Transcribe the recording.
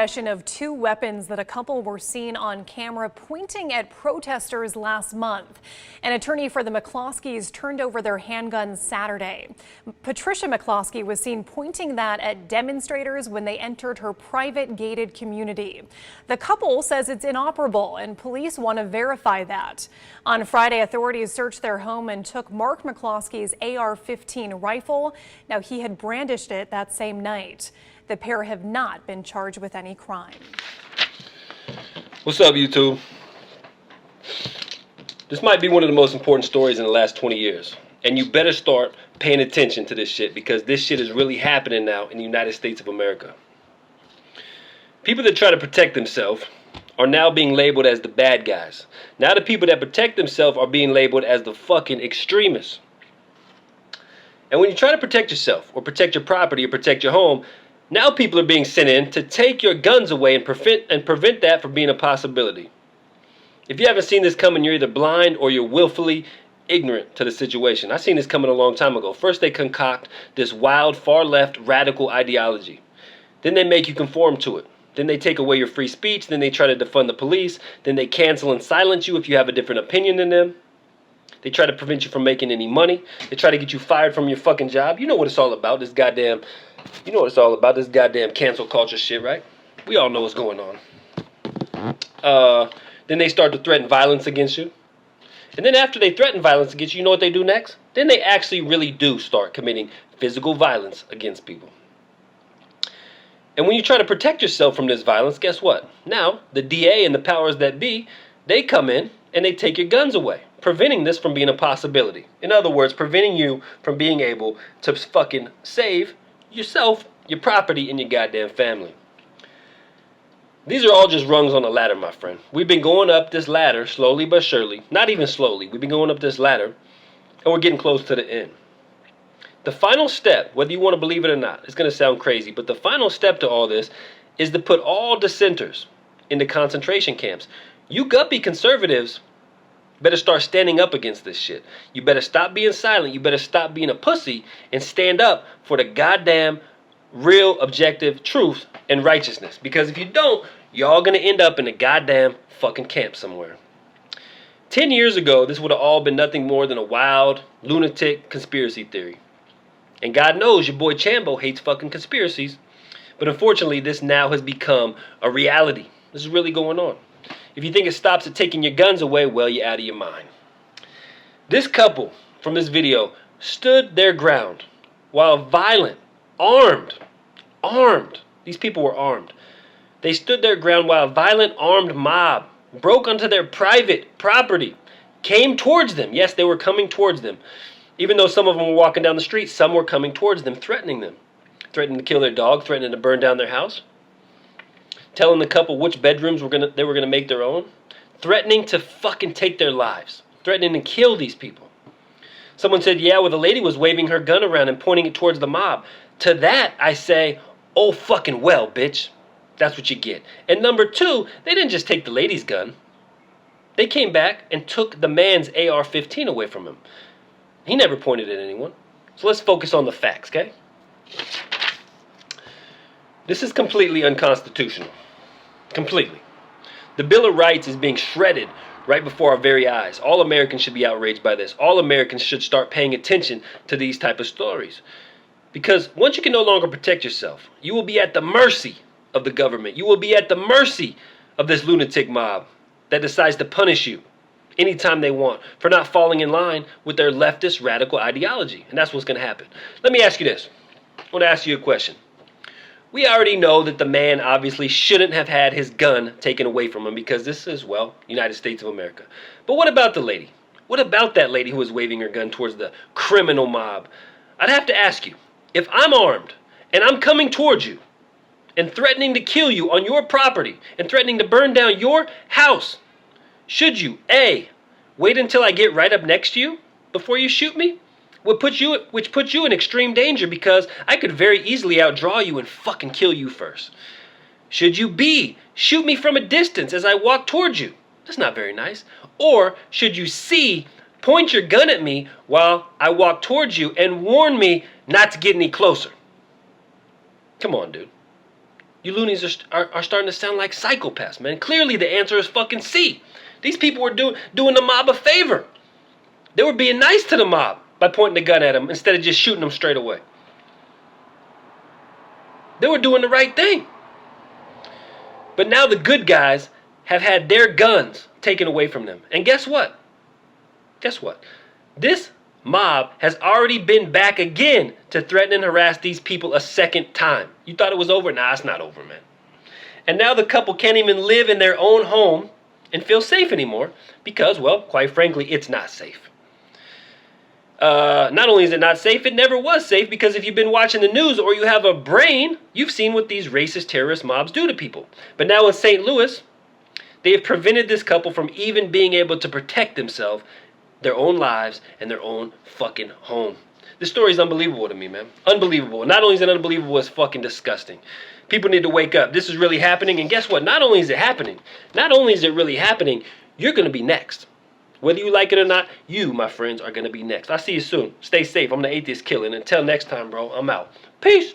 possession of two weapons that a couple were seen on camera pointing at protesters last month. An attorney for the McCloskeys turned over their handguns Saturday. Patricia McCloskey was seen pointing that at demonstrators when they entered her private gated community. The couple says it's inoperable, and police want to verify that. On Friday, authorities searched their home and took Mark McCloskey's AR-15 rifle. Now, he had brandished it that same night. The pair have not been charged with any crime. What's up, YouTube? This might be one of the most important stories in the last 20 years. And you better start paying attention to this shit, because this shit is really happening now in the United States of America. People that try to protect themselves are now being labeled as the bad guys. Now the people that protect themselves are being labeled as the fucking extremists. And when you try to protect yourself or protect your property or protect your home, now people are being sent in to take your guns away and prevent that from being a possibility. If you haven't seen this coming, you're either blind or you're willfully ignorant to the situation. I seen this coming a long time ago. First they concoct this wild, far-left, radical ideology. Then they make you conform to it. Then they take away your free speech. Then they try to defund the police. Then they cancel and silence you if you have a different opinion than them. They try to prevent you from making any money. They try to get you fired from your fucking job. You know what it's all about, this goddamn... You know what it's all about, this goddamn cancel culture shit, right? We all know what's going on. Then they start to threaten violence against you. And then after they threaten violence against you, you know what they do next? Then they actually really do start committing physical violence against people. And when you try to protect yourself from this violence, guess what? Now, the DA and the powers that be, they come in and they take your guns away, preventing this from being a possibility. In other words, preventing you from being able to fucking save yourself, your property, and your goddamn family. These are all just rungs on the ladder, my friend. We've been going up this ladder slowly but surely. Not even slowly. We've been going up this ladder, and we're getting close to the end. The final step, whether you want to believe it or not, it's going to sound crazy, but the final step to all this is to put all dissenters into concentration camps. You guppy conservatives better start standing up against this shit. You better stop being silent. You better stop being a pussy and stand up for the goddamn real objective truth and righteousness. Because if you don't, y'all gonna end up in a goddamn fucking camp somewhere. 10 years ago, this would have all been nothing more than a wild, lunatic conspiracy theory. And God knows your boy Chambo hates fucking conspiracies. But unfortunately, this now has become a reality. This is really going on. If you think it stops at taking your guns away, well, you're out of your mind. This couple from this video stood their ground while violent, armed, these people were armed. They stood their ground while a violent armed mob broke onto their private property, came towards them. Yes, they were coming towards them. Even though some of them were walking down the street, some were coming towards them, threatening them. Threatening to kill their dog, threatening to burn down their house. Telling the couple which bedrooms they were gonna make their own, threatening to fucking take their lives, threatening to kill these people. Someone said, yeah, well, the lady was waving her gun around and pointing it towards the mob. To that, I say, oh fucking well, bitch. That's what you get. And number two, they didn't just take the lady's gun. They came back and took the man's AR-15 away from him. He never pointed at anyone. So let's focus on the facts, okay? This is completely unconstitutional. Completely. The Bill of Rights is being shredded right before our very eyes. All Americans should be outraged by this. All Americans should start paying attention to these type of stories. Because once you can no longer protect yourself, you will be at the mercy of the government. You will be at the mercy of this lunatic mob that decides to punish you anytime they want for not falling in line with their leftist radical ideology. And that's what's going to happen. Let me ask you this. I want to ask you a question. We already know that the man obviously shouldn't have had his gun taken away from him because this is, well, United States of America. But what about the lady? What about that lady who was waving her gun towards the criminal mob? I'd have to ask you, if I'm armed and I'm coming towards you and threatening to kill you on your property and threatening to burn down your house, should you, A, wait until I get right up next to you before you shoot me? Which puts you in extreme danger because I could very easily outdraw you and fucking kill you first. Should you B, shoot me from a distance as I walk towards you? That's not very nice. Or should you C, point your gun at me while I walk towards you and warn me not to get any closer? Come on, dude. You loonies are starting to sound like psychopaths, man. Clearly the answer is fucking C. These people were doing the mob a favor. They were being nice to the mob by pointing the gun at them instead of just shooting them straight away. They were doing the right thing. But now the good guys have had their guns taken away from them. And guess what? Guess what? This mob has already been back again to threaten and harass these people a second time. You thought it was over? Nah, it's not over, man. And now the couple can't even live in their own home and feel safe anymore because, well, quite frankly, it's not safe. Not only is it not safe, it never was safe, because if you've been watching the news or you have a brain, you've seen what these racist terrorist mobs do to people. But now in St. Louis, they have prevented this couple from even being able to protect themselves, their own lives, and their own fucking home. This story is unbelievable to me, man. Unbelievable. Not only is it unbelievable, it's fucking disgusting. People need to wake up. This is really happening, and guess what? Not only is it happening, not only is it really happening, you're going to be next. Whether you like it or not, you, my friends, are going to be next. I'll see you soon. Stay safe. I'm the Atheist Killer. And until next time, bro, I'm out. Peace.